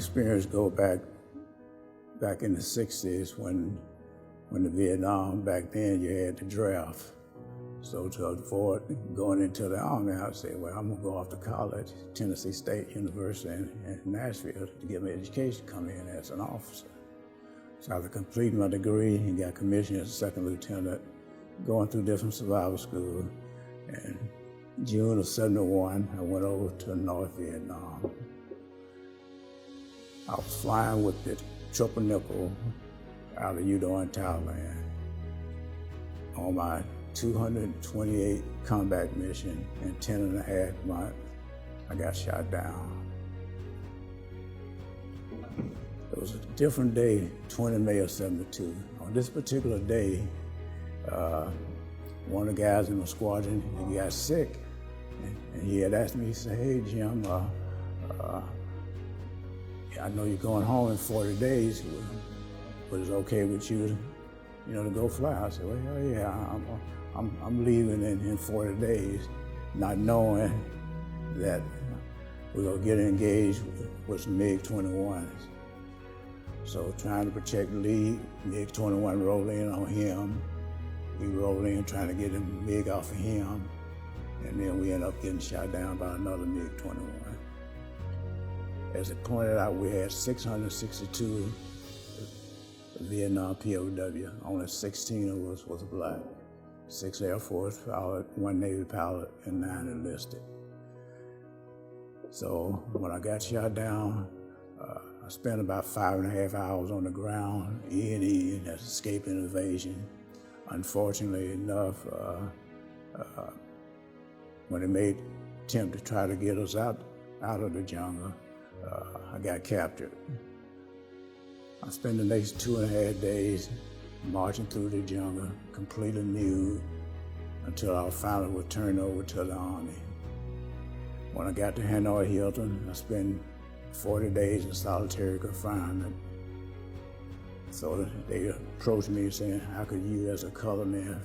experience go back in the 60s when the Vietnam, back then you had the draft. So to avoid going into the Army, I said, well, I'm gonna go off to college, Tennessee State University in Nashville, to get my education, come in as an officer. So after completing my degree and got commissioned as a second lieutenant, going through different survival schools. And June of '71, I went over to North Vietnam. I was flying with the triple nickel out of Hanoi, Thailand, on my 228 combat mission. In 10 and a half months, I got shot down. It was a different day, 20 May of '72. On this particular day, one of the guys in the squadron, he got sick. And he had asked me, he said, hey, Jim, I know you're going home in 40 days, but it's okay with you, to go fly. I said, well, yeah, I'm leaving in 40 days, not knowing that we're gonna get engaged with some MiG-21s. So trying to protect the lead, MiG-21 rolled in on him. We rolled in trying to get him MiG off of him. And then we ended up getting shot down by another MiG-21. As it pointed out, we had 662 Vietnam POW. Only 16 of us was black. 6 Air Force pilot, 1 Navy pilot, and 9 enlisted. So when I got shot down, I spent about 5.5 hours on the ground, E&E, that's escape and evasion. Unfortunately enough, when they made an attempt to try to get us out of the jungle, I got captured. I spent the next 2.5 days marching through the jungle, completely nude, until I finally was turned over to the Army. When I got to Hanoi Hilton, I spent 40 days in solitary confinement. So they approached me saying, how could you as a colored man,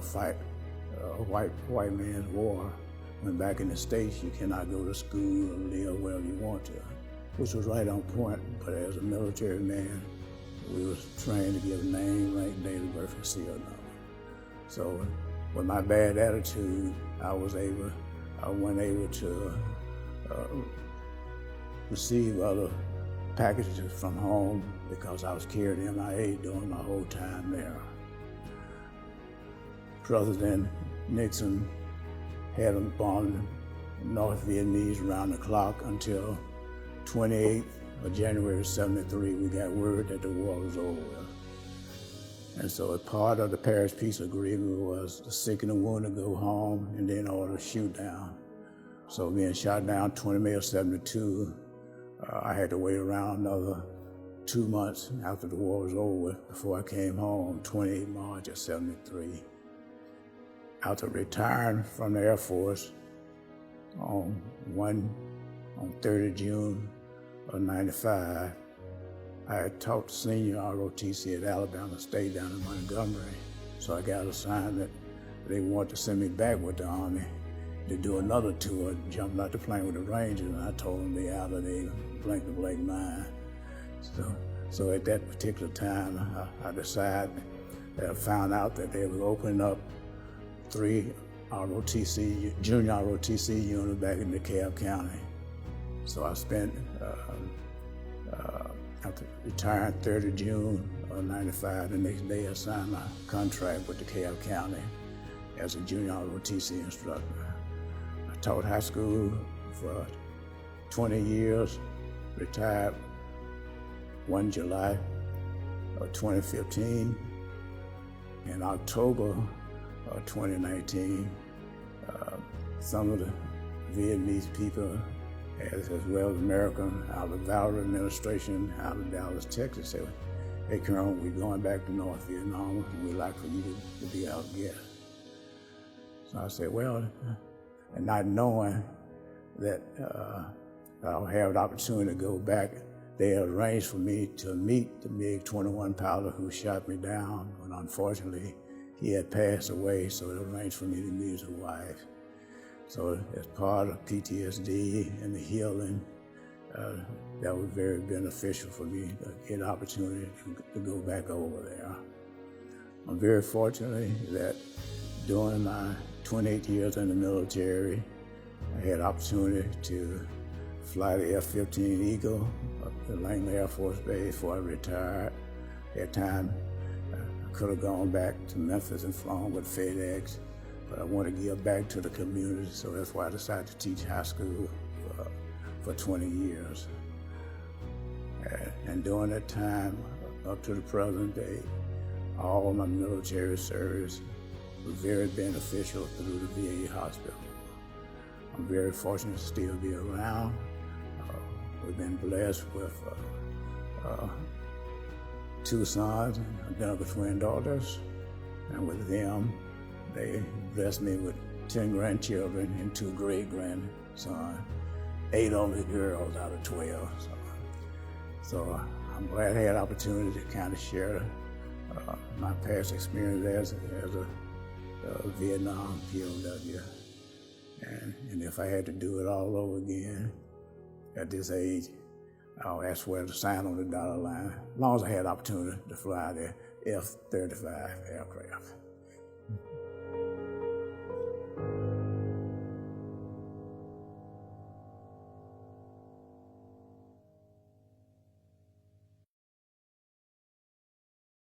fight a white man's war, when back in the States you cannot go to school or live wherever you want to, which was right on point. But as a military man, we was trained to give name, rank, date of birth, and serial number. So with my bad attitude, I wasn't able to receive other packages from home because I was carrying MIA during my whole time there. President Nixon had them bombing North Vietnamese around the clock until 28th of January '73. We got word that the war was over. And so a part of the Paris Peace Agreement was the sick and the wounded go home and then order a shoot down. So being shot down 20 May of '72, I had to wait around another 2 months after the war was over before I came home, 28 March of '73. After retiring from the Air Force on 30 June of '95, I had taught the senior ROTC at Alabama State down in Montgomery. So I got assigned that they wanted to send me back with the Army to do another tour, jumped out the plane with the Rangers, and I told them they out of their blank mind. So at that particular time, I decided that I found out that they were opening up 3 junior ROTC units back in DeKalb County. So I spent, after retiring 30 June of '95, the next day I signed my contract with DeKalb County as a junior ROTC instructor. I taught high school for 20 years, retired 1 July of 2015. In October of 2019, some of the Vietnamese people, as well as American, out of the Valerie administration, out of Dallas, Texas, said, hey, Colonel, we're going back to North Vietnam, and we'd like for you to be our guest. So I said, well, and not knowing that I'll have the opportunity to go back, they had arranged for me to meet the MiG-21 pilot who shot me down, and unfortunately, he had passed away, so they arranged for me to meet his wife. So as part of PTSD and the healing that was very beneficial for me to get an opportunity to go back over there. I'm very fortunate that during my 28 years in the military, I had opportunity to fly the F-15 Eagle up to Langley Air Force Base before I retired. At that time, I could have gone back to Memphis and flown with FedEx, but I wanted to give back to the community, so that's why I decided to teach high school for 20 years. And during that time, up to the present day, all my military service was very beneficial through the VA hospital. I'm very fortunate to still be around. We've been blessed with 2 sons and identical twin daughters, and with them, they blessed me with 10 grandchildren and 2 great-grandsons, 8 only girls out of 12. So I'm glad I had the opportunity to kind of share my past experience as a Vietnam POW. And if I had to do it all over again at this age, I'll ask where to sign on the dotted line, as long as I had the opportunity to fly the F-35 aircraft.